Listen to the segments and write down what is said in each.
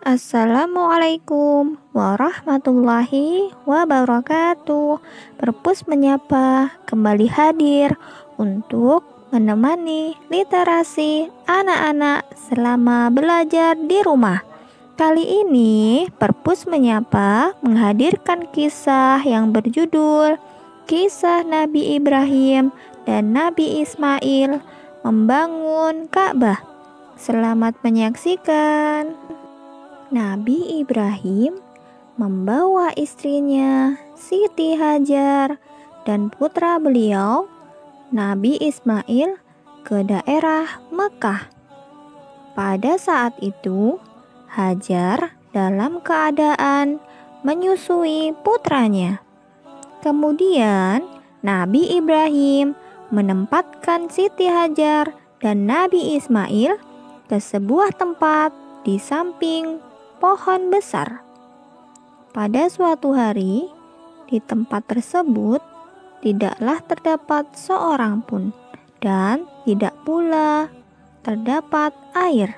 Assalamualaikum warahmatullahi wabarakatuh. Perpus menyapa kembali hadir untuk menemani literasi anak-anak selama belajar di rumah. Kali ini Perpus menyapa menghadirkan kisah yang berjudul Kisah Nabi Ibrahim dan Nabi Ismail membangun Ka'bah. Selamat menyaksikan. Nabi Ibrahim membawa istrinya Siti Hajar dan putra beliau Nabi Ismail ke daerah Mekah. Pada saat itu Hajar dalam keadaan menyusui putranya. Kemudian Nabi Ibrahim menempatkan Siti Hajar dan Nabi Ismail ke sebuah tempat di samping pohon besar. Pada suatu hari, di tempat tersebut tidaklah terdapat seorang pun dan tidak pula terdapat air.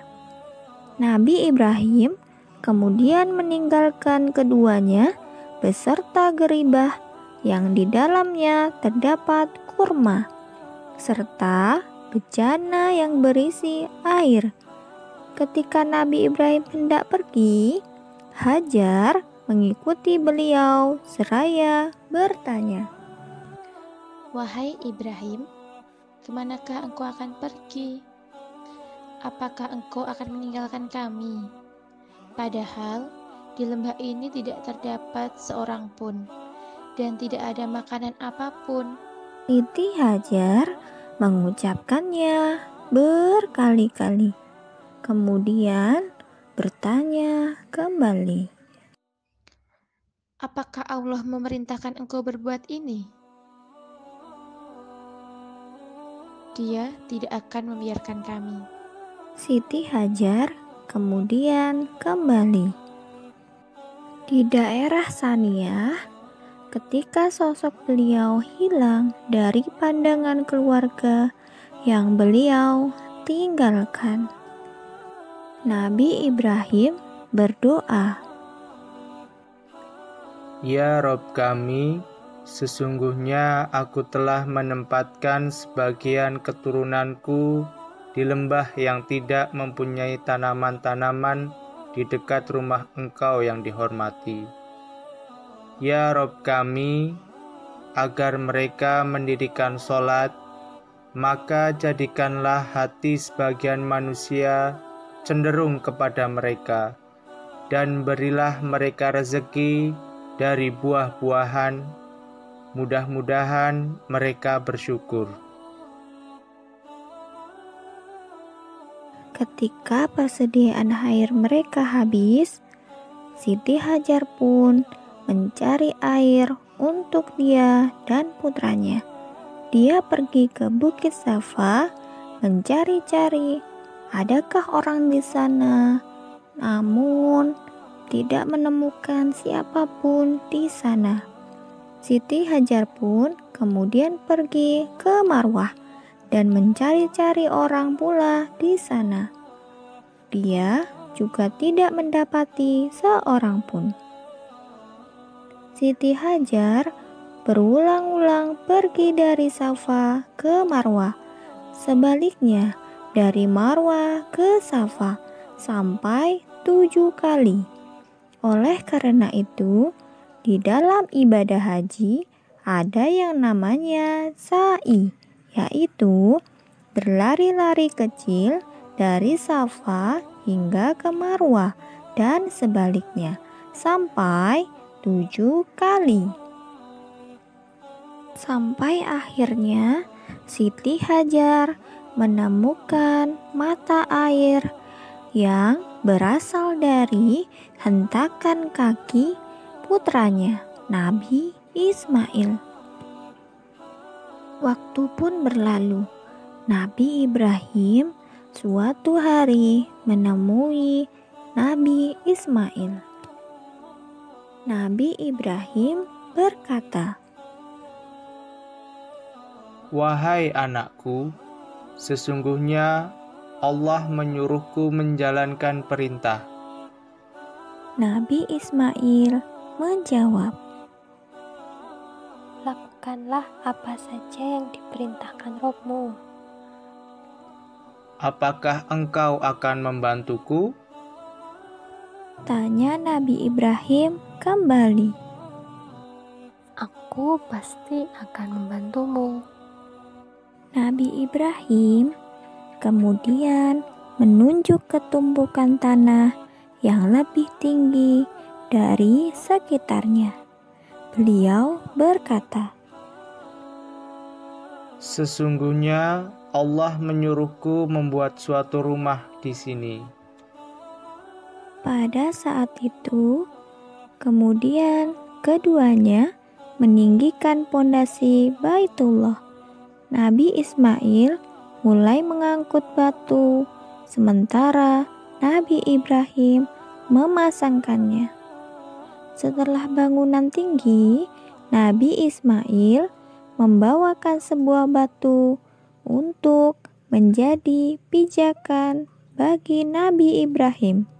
Nabi Ibrahim kemudian meninggalkan keduanya beserta geribah yang di dalamnya terdapat kurma serta bejana yang berisi air. Ketika Nabi Ibrahim hendak pergi, Hajar mengikuti beliau seraya bertanya, "Wahai Ibrahim, kemanakah engkau akan pergi? Apakah engkau akan meninggalkan kami? Padahal di lembah ini tidak terdapat seorang pun, dan tidak ada makanan apapun." Siti Hajar mengucapkannya berkali-kali. Kemudian bertanya kembali, "Apakah Allah memerintahkan engkau berbuat ini?" "Dia tidak akan membiarkan kami." Siti Hajar kemudian kembali. Di daerah Saniyah, ketika sosok beliau hilang dari pandangan keluarga yang beliau tinggalkan, Nabi Ibrahim berdoa, "Ya Rob kami, sesungguhnya aku telah menempatkan sebagian keturunanku di lembah yang tidak mempunyai tanaman-tanaman di dekat rumah Engkau yang dihormati. Ya Rob kami, agar mereka mendirikan sholat, maka jadikanlah hati sebagian manusia cenderung kepada mereka, dan berilah mereka rezeki dari buah-buahan, mudah-mudahan mereka bersyukur." Ketika persediaan air mereka habis, Siti Hajar pun mencari air untuk dia dan putranya. Dia pergi ke Bukit Safa mencari-cari adakah orang di sana, namun tidak menemukan siapapun di sana. Siti Hajar pun kemudian pergi ke Marwah dan mencari-cari orang pula di sana. Dia juga tidak mendapati seorang pun. Siti Hajar berulang-ulang pergi dari Safa ke Marwah. Sebaliknya, dari Marwah ke Safa sampai 7 kali. Oleh karena itu, di dalam ibadah haji ada yang namanya sa'i, yaitu berlari-lari kecil dari Safa hingga ke Marwah dan sebaliknya sampai 7 kali. Sampai akhirnya Siti Hajar menemukan mata air yang berasal dari hentakan kaki putranya Nabi Ismail. Waktu pun berlalu. Nabi Ibrahim suatu hari menemui Nabi Ismail. Nabi Ibrahim berkata, "Wahai anakku, sesungguhnya Allah menyuruhku menjalankan perintah. Nabi Ismail menjawab, lakukanlah apa saja yang diperintahkan Robmu. Apakah engkau akan membantuku? Tanya Nabi Ibrahim kembali. Aku pasti akan membantumu. Nabi Ibrahim kemudian menunjuk ke tumpukan tanah yang lebih tinggi dari sekitarnya. Beliau berkata, Sesungguhnya Allah menyuruhku membuat suatu rumah di sini. pada saat itu, kemudian keduanya meninggikan pondasi Baitullah. Nabi Ismail mulai mengangkut batu, sementara Nabi Ibrahim memasangkannya. Setelah bangunan tinggi, Nabi Ismail membawakan sebuah batu untuk menjadi pijakan bagi Nabi Ibrahim.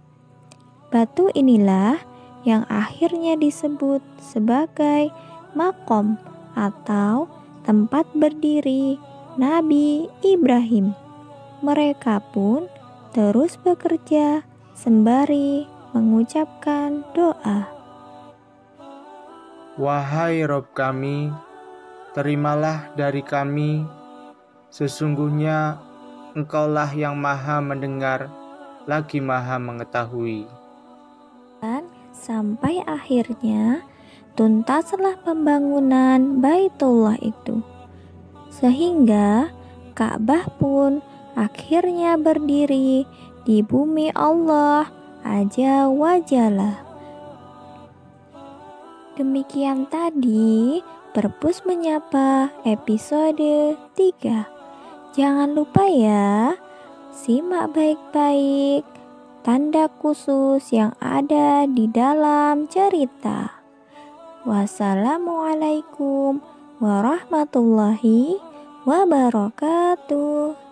Batu inilah yang akhirnya disebut sebagai makom atau tempat berdiri Nabi Ibrahim. Mereka pun terus bekerja sembari mengucapkan doa. Wahai Rob kami, terimalah dari kami, sesungguhnya Engkaulah yang maha mendengar, lagi maha mengetahui. Dan sampai akhirnya tuntaslah pembangunan Baitullah itu, sehingga Ka'bah pun akhirnya berdiri di bumi Allah Azza wa Jalla. Demikian tadi Perpus Menyapa episode 3. Jangan lupa ya, simak baik-baik tanda khusus yang ada di dalam cerita. Wassalamualaikum warahmatullahi wabarakatuh.